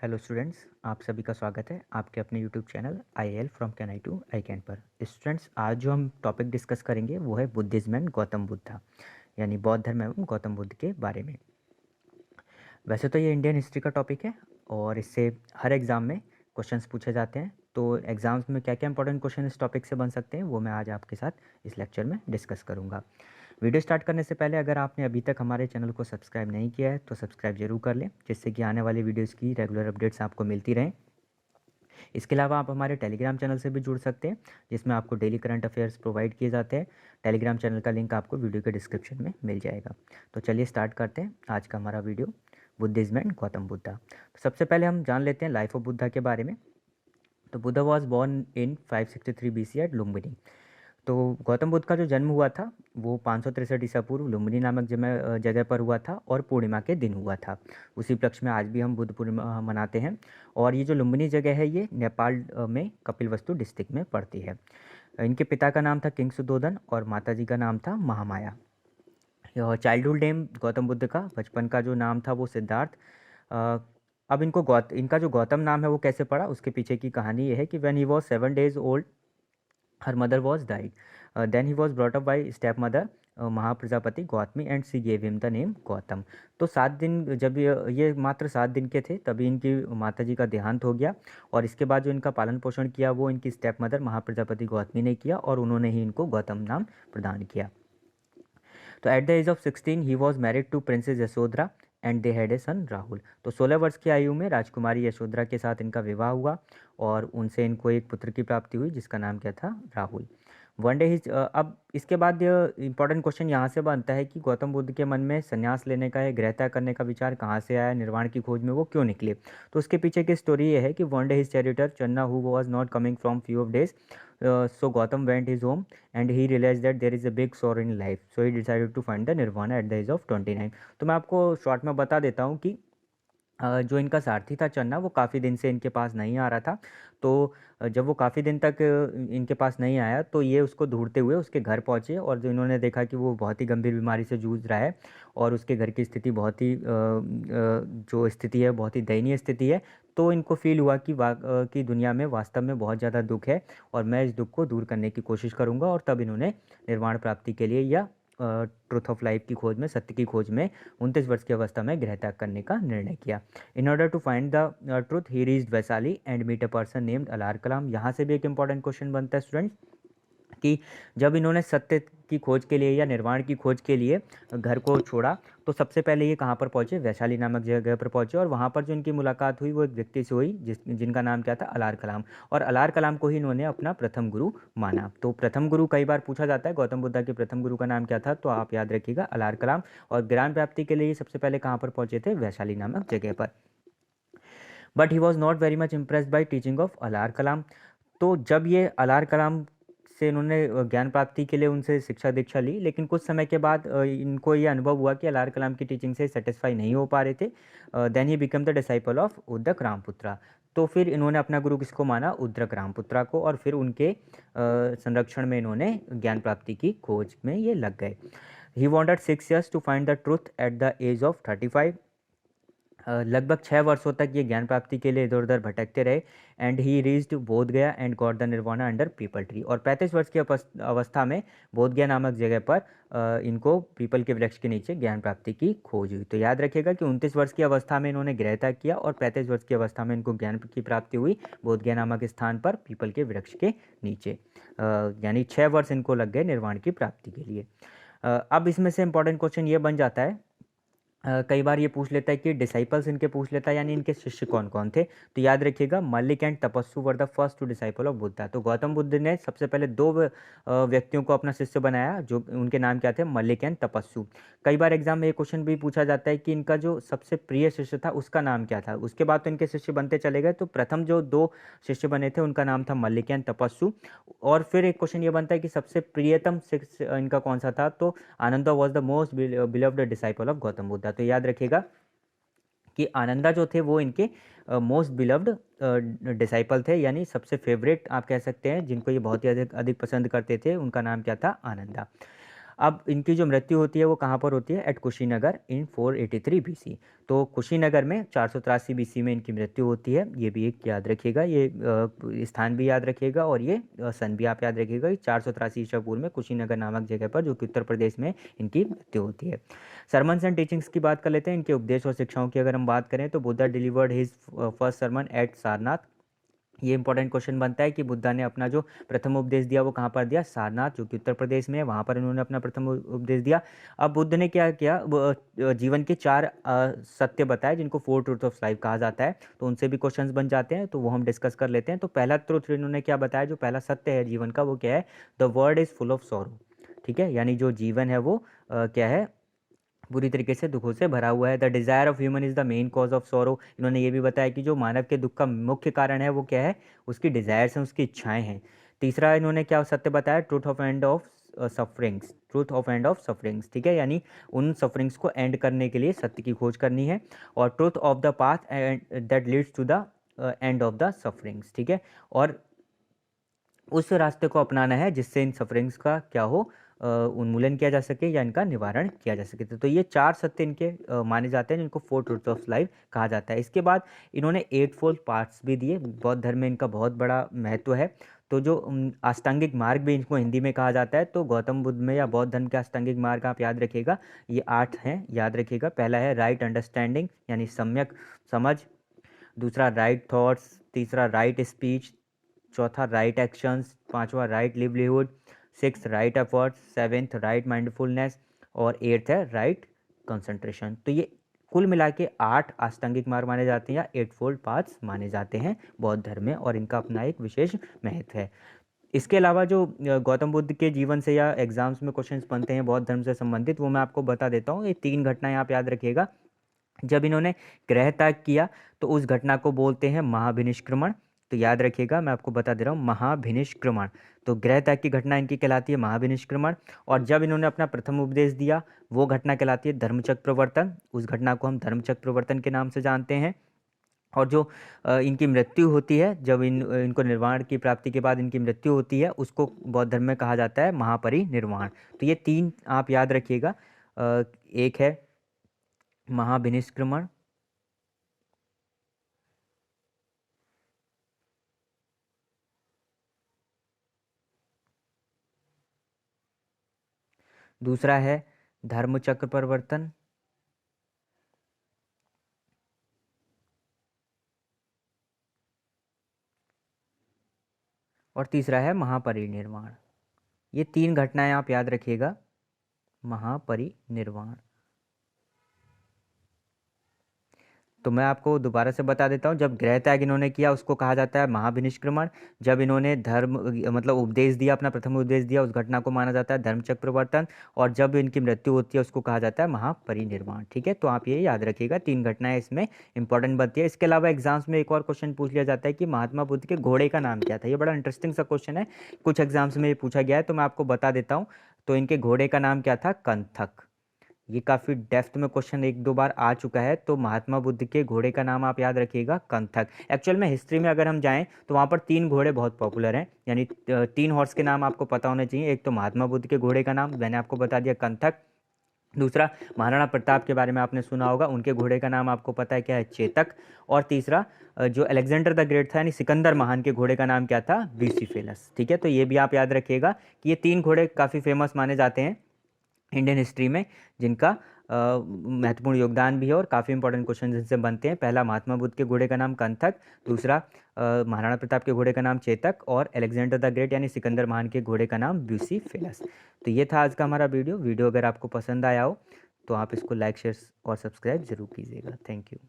Hello students, आप सभी का स्वागत है आपके अपने यूट्यूब चैनल आई एल फ्रॉम कैन आई टू आई कैन पर। स्टूडेंट्स, आज जो हम टॉपिक डिस्कस करेंगे वो है बुद्धिज्म एंड गौतम बुद्धा, यानी बौद्ध धर्म एवं गौतम बुद्ध के बारे में। वैसे तो ये इंडियन हिस्ट्री का टॉपिक है और इससे हर एग्ज़ाम में क्वेश्चंस पूछे जाते हैं। तो एग्ज़ाम्स में क्या क्या इंपॉर्टेंट क्वेश्चन इस टॉपिक से बन सकते हैं वो मैं आज आपके साथ इस लेक्चर में डिस्कस करूँगा। वीडियो स्टार्ट करने से पहले अगर आपने अभी तक हमारे चैनल को सब्सक्राइब नहीं किया है तो सब्सक्राइब जरूर कर लें, जिससे कि आने वाली वीडियोज़ की रेगुलर अपडेट्स आपको मिलती रहें। इसके अलावा आप हमारे टेलीग्राम चैनल से भी जुड़ सकते हैं, जिसमें आपको डेली करंट अफेयर्स प्रोवाइड किए जाते हैं। टेलीग्राम चैनल का लिंक आपको वीडियो के डिस्क्रिप्शन में मिल जाएगा। तो चलिए स्टार्ट करते हैं आज का हमारा video, Buddhism and Gautam Buddha. तो सबसे पहले हम जान लेते हैं लाइफ ऑफ बुद्धा के बारे में। तो Buddha was born in 563 BC at Lumbini. तो गौतम बुद्ध का जो जन्म हुआ था वो 563 ईसा पूर्व लुम्बिनी नामक जगह पर हुआ था और पूर्णिमा के दिन हुआ था। उसी उपलक्ष्य में आज भी हम बुद्ध पूर्णिमा मनाते हैं। और ये जो लुम्बिनी जगह है ये नेपाल में कपिलवस्तु डिस्ट्रिक्ट में पड़ती है। इनके पिता का नाम था किंग सुदोधन और माता जी का नाम था महामाया। चाइल्डहुड नेम गौतम बुद्ध का, बचपन का जो नाम था वो सिद्धार्थ। अ, अब इनका जो गौतम नाम है वो कैसे पड़ा, उसके पीछे की कहानी ये है कि when he was 7 days old her mother was died. Then he was brought up by stepmother Mahaprajapati Gautami and C gave him the name Gautam. तो 7 दिन, जब ये मात्र 7 दिन के थे तभी इनकी माता जी का देहांत हो गया। और इसके बाद जो इनका पालन पोषण किया वो इनकी स्टेप मदर महाप्रजापति गौतमी ने किया और उन्होंने ही इनको गौतम नाम प्रदान किया। तो at the age of 16 he was married to princess Yashodhara and they had a son Rahul. तो 16 वर्ष की आयु में राजकुमारी यशोधरा के साथ इनका विवाह हुआ और उनसे इनको एक पुत्र की प्राप्ति हुई जिसका नाम क्या था, राहुल। वन डे हिज अब इसके बाद इंपॉर्टेंट क्वेश्चन यहाँ से बनता है कि गौतम बुद्ध के मन में संन्यास लेने का या गृहत्याग करने का विचार कहाँ से आया, निर्वाण की खोज में वो क्यों निकले। तो उसके पीछे की स्टोरी ये है कि वन डे हिज चैरिटर चन्ना who was not coming from few of days, so Gautam went his home and he realized that there is a big sorrow in life, so he decided to find the nirvana at the age of 29। तो मैं आपको short में बता देता हूँ कि जो इनका सारथी था चन्ना वो काफ़ी दिन से इनके पास नहीं आ रहा था। तो जब वो काफ़ी दिन तक इनके पास नहीं आया तो ये उसको ढूंढते हुए उसके घर पहुँचे और जो इन्होंने देखा कि वो बहुत ही गंभीर बीमारी से जूझ रहा है और उसके घर की स्थिति बहुत ही जो स्थिति है बहुत ही दयनीय स्थिति है। तो इनको फील हुआ कि दुनिया में वास्तव में बहुत ज़्यादा दुख है और मैं इस दुख को दूर करने की कोशिश करूँगा। और तब इन्होंने निर्वाण प्राप्ति के लिए या ट्रुथ ऑफ लाइफ की खोज में, सत्य की खोज में 29 वर्ष की अवस्था में गृहत्याग करने का निर्णय किया। In order to find the truth he reached Vaishali and meet a person named Alara Kalama. यहाँ से भी एक इंपॉर्टेंट क्वेश्चन बनता है स्टूडेंट्स कि जब इन्होंने सत्य की खोज के लिए या निर्वाण की खोज के लिए घर को छोड़ा तो सबसे पहले ये कहाँ पर पहुँचे, वैशाली नामक जगह पर पहुँचे। और वहाँ पर जो इनकी मुलाकात हुई वो एक व्यक्ति से हुई जिनका नाम क्या था, अलार कलाम। और अलार कलाम को ही इन्होंने अपना प्रथम गुरु माना। तो प्रथम गुरु कई बार पूछा जाता है, गौतम बुद्धा के प्रथम गुरु का नाम क्या था, तो आप याद रखिएगा अलार कलाम। और ज्ञान प्राप्ति के लिए सबसे पहले कहाँ पर पहुँचे थे, वैशाली नामक जगह पर। But he was not very much impressed by teaching of Alara Kalama. तो जब ये अलार कलाम से इन्होंने ज्ञान प्राप्ति के लिए उनसे शिक्षा दीक्षा ली, लेकिन कुछ समय के बाद इनको ये अनुभव हुआ कि अलार कलाम की टीचिंग से सेटिस्फाई नहीं हो पा रहे थे। Then he become the disciple of Uddaka Ramaputra. तो फिर इन्होंने अपना गुरु किसको माना, उद्दक रामपुत्रा को। और फिर उनके संरक्षण में इन्होंने ज्ञान प्राप्ति की खोज में ये लग गए। He wanted 6 years to find the truth at the age of 35। लगभग 6 वर्षों तक ये ज्ञान प्राप्ति के लिए इधर उधर भटकते रहे। And he reached Bodh Gaya and got the nirvana under peepal tree. और 35 वर्ष की अवस्था में बोध गया नामक जगह पर इनको पीपल के वृक्ष के नीचे ज्ञान प्राप्ति की खोज हुई। तो याद रखिएगा कि 29 वर्ष की अवस्था में इन्होंने गृहत्याग किया और 35 वर्ष की अवस्था में इनको ज्ञान की प्राप्ति हुई बोध गया नामक स्थान पर पीपल के वृक्ष के नीचे। यानी 6 वर्ष इनको लग गए निर्वाण की प्राप्ति के लिए। अब इसमें से इंपॉर्टेंट क्वेश्चन ये बन जाता है, कई बार ये पूछ लेता है कि डिसाइपल्स इनके पूछ लेता है, यानी इनके शिष्य कौन कौन थे। तो याद रखिएगा Mallik and Tapassu were the first two disciple of Buddha. तो गौतम बुद्ध ने सबसे पहले दो व्यक्तियों को अपना शिष्य बनाया, जो उनके नाम क्या थे, मल्लिक एंड तपस्सु। कई बार एग्जाम में ये क्वेश्चन भी पूछा जाता है कि इनका जो सबसे प्रिय शिष्य था उसका नाम क्या था। उसके बाद तो इनके शिष्य बनते चले गए। तो प्रथम जो दो शिष्य बने थे उनका नाम था मल्लिक एंड तपस्सु। और फिर एक क्वेश्चन ये बनता है कि सबसे प्रियतम शिष्य इनका कौन सा था। तो Ananda was the most beloved disciple of Gautam Buddha. तो याद रखिएगा कि आनंदा जो थे वो इनके मोस्ट बिलव्ड डिसाइपल थे, यानी सबसे फेवरेट आप कह सकते हैं, जिनको ये बहुत ही अधिक अधिक पसंद करते थे, उनका नाम क्या था, आनंदा। अब इनकी जो मृत्यु होती है वो कहाँ पर होती है? एट कुशीनगर इन 483 BC। तो कुशीनगर में 483 BC में इनकी मृत्यु होती है। ये भी एक याद रखिएगा, ये स्थान भी याद रखिएगा और ये सन भी आप याद रखिएगा। 483 ईसा पूर्व में कुशीनगर नामक जगह पर, जो कि उत्तर प्रदेश में, इनकी मृत्यु होती है। सरमन्स एंड टीचिंग्स की बात कर लेते हैं। इनके उपदेश और शिक्षाओं की अगर हम बात करें तो Buddha delivered his first sermon at Sarnath. ये इंपॉर्टेंट क्वेश्चन बनता है कि बुद्धा ने अपना जो प्रथम उपदेश दिया वो कहाँ पर दिया? सारनाथ, जो कि उत्तर प्रदेश में है, वहाँ पर इन्होंने अपना प्रथम उपदेश दिया। अब बुद्ध ने क्या किया? जीवन के 4 सत्य बताए, जिनको 4 ट्रूथ ऑफ लाइफ कहा जाता है। तो उनसे भी क्वेश्चंस बन जाते हैं, तो वो हम डिस्कस कर लेते हैं। तो पहला ट्रूथ इन्होंने क्या बताया? जो पहला सत्य है जीवन का वो क्या है? The world is full of sorrow. ठीक है, यानी जो जीवन है वो क्या है? पूरी तरीके से दुखों से भरा हुआ है। The desire of human is the main cause of sorrow. इन्होंने ये भी बताया कि जो मानव के दुख का मुख्य कारण है वो क्या है? उसकी डिज़ायर्स हैं, उसकी इच्छाएं हैं। तीसरा इन्होंने क्या सत्य बताया? Truth of end of sufferings, truth of end of sufferings. ठीक है, यानी उन सफरिंग्स को एंड करने के लिए सत्य की खोज करनी है। और truth of the path that leads to the end of the sufferings. ठीक है, और उस रास्ते को अपनाना है जिससे इन सफरिंग्स का क्या हो? उन्मूलन किया जा सके या इनका निवारण किया जा सके। तो ये 4 सत्य इनके माने जाते हैं, जिनको 4 ट्रूथ ऑफ लाइफ कहा जाता है। इसके बाद इन्होंने 8 फोल्ड पार्ट्स भी दिए। बौद्ध धर्म में इनका बहुत बड़ा महत्व है। तो जो अष्टांगिक मार्ग भी इनको हिंदी में कहा जाता है। तो गौतम बुद्ध में या बौद्ध धर्म के अष्टांगिक मार्ग आप याद रखिएगा, ये 8 हैं, याद रखिएगा। पहला है राइट अंडरस्टैंडिंग, यानी सम्यक समझ। दूसरा राइट थॉट्स। तीसरा राइट स्पीच। चौथा राइट एक्शंस। पांचवा right livelihood. Six right efforts. Seventh right mindfulness. और एट्थ है राइट कंसंट्रेशन। तो ये कुल मिला के 8 अष्टांगिक मार्ग माने जाते हैं या 8 फोल्ड पाथ्स माने जाते हैं बौद्ध धर्म में, और इनका अपना एक विशेष महत्व है। इसके अलावा जो गौतम बुद्ध के जीवन से या एग्जाम्स में क्वेश्चंस बनते हैं बौद्ध धर्म से संबंधित, वो मैं आपको बता देता हूँ। ये 3 घटनाएं आप याद रखिएगा। जब इन्होंने गृह त्याग किया तो उस घटना को बोलते हैं महाभिनिष्क्रमण। तो याद रखिएगा, मैं आपको बता दे रहा हूँ, महाभिनिष्क्रमण। तो गृह त्याग की घटना इनकी कहलाती है महाभिनिष्क्रमण। और जब इन्होंने अपना प्रथम उपदेश दिया वो घटना कहलाती है धर्मचक्र प्रवर्तन। उस घटना को हम धर्मचक्र प्रवर्तन के नाम से जानते हैं। और जो इनकी मृत्यु होती है, जब इनको निर्वाण की प्राप्ति के बाद इनकी मृत्यु होती है, उसको बौद्ध धर्म में कहा जाता है महापरिनिर्वाण। तो ये 3 आप याद रखिएगा। एक है महाभिनिष्क्रमण, दूसरा है धर्मचक्र परिवर्तन, और तीसरा है महापरिनिर्वाण। ये 3 घटनाएं आप याद रखिएगा, महापरिनिर्वाण। तो मैं आपको दोबारा से बता देता हूँ। जब गृह त्याग इन्होंने किया उसको कहा जाता है महाभिनिष्क्रमण। जब इन्होंने धर्म मतलब उपदेश दिया, अपना प्रथम उपदेश दिया, उस घटना को माना जाता है धर्मचक्र प्रवर्तन। और जब इनकी मृत्यु होती है उसको कहा जाता है महापरिनिर्वाण। ठीक है, तो आप ये याद रखिएगा, 3 घटनाएं इसमें इंपॉर्टेंट बनती है। इसके अलावा एग्जाम्स में एक और क्वेश्चन पूछ लिया जाता है कि महात्मा बुद्ध के घोड़े का नाम क्या था। ये बड़ा इंटरेस्टिंग सा क्वेश्चन है, कुछ एग्जाम्स में ये पूछा गया है, तो मैं आपको बता देता हूँ। तो इनके घोड़े का नाम क्या था? कंथक। ये काफ़ी डेप्थ में क्वेश्चन 1-2 बार आ चुका है। तो महात्मा बुद्ध के घोड़े का नाम आप याद रखिएगा, कंथक। एक्चुअल में हिस्ट्री में अगर हम जाएं तो वहाँ पर 3 घोड़े बहुत पॉपुलर हैं, यानी 3 हॉर्स के नाम आपको पता होने चाहिए। एक तो महात्मा बुद्ध के घोड़े का नाम मैंने आपको बता दिया, कंथक। दूसरा महाराणा प्रताप के बारे में आपने सुना होगा, उनके घोड़े का नाम आपको पता है क्या है? चेतक। और तीसरा जो अलेक्जेंडर द ग्रेट था, यानी सिकंदर महान के घोड़े का नाम क्या था? ब्यूसीफेलस। ठीक है, तो ये भी आप याद रखिएगा कि ये 3 घोड़े काफ़ी फेमस माने जाते हैं इंडियन हिस्ट्री में, जिनका महत्वपूर्ण योगदान भी है और काफ़ी इंपॉर्टेंट क्वेश्चन जिनसे बनते हैं। पहला महात्मा बुद्ध के घोड़े का नाम कंथक, दूसरा महाराणा प्रताप के घोड़े का नाम चेतक, और अलेक्जेंडर द ग्रेट यानी सिकंदर महान के घोड़े का नाम ब्यूसीफेलस। तो ये था आज का हमारा वीडियो। अगर आपको पसंद आया हो तो आप इसको लाइक, शेयर और सब्सक्राइब जरूर कीजिएगा। Thank you.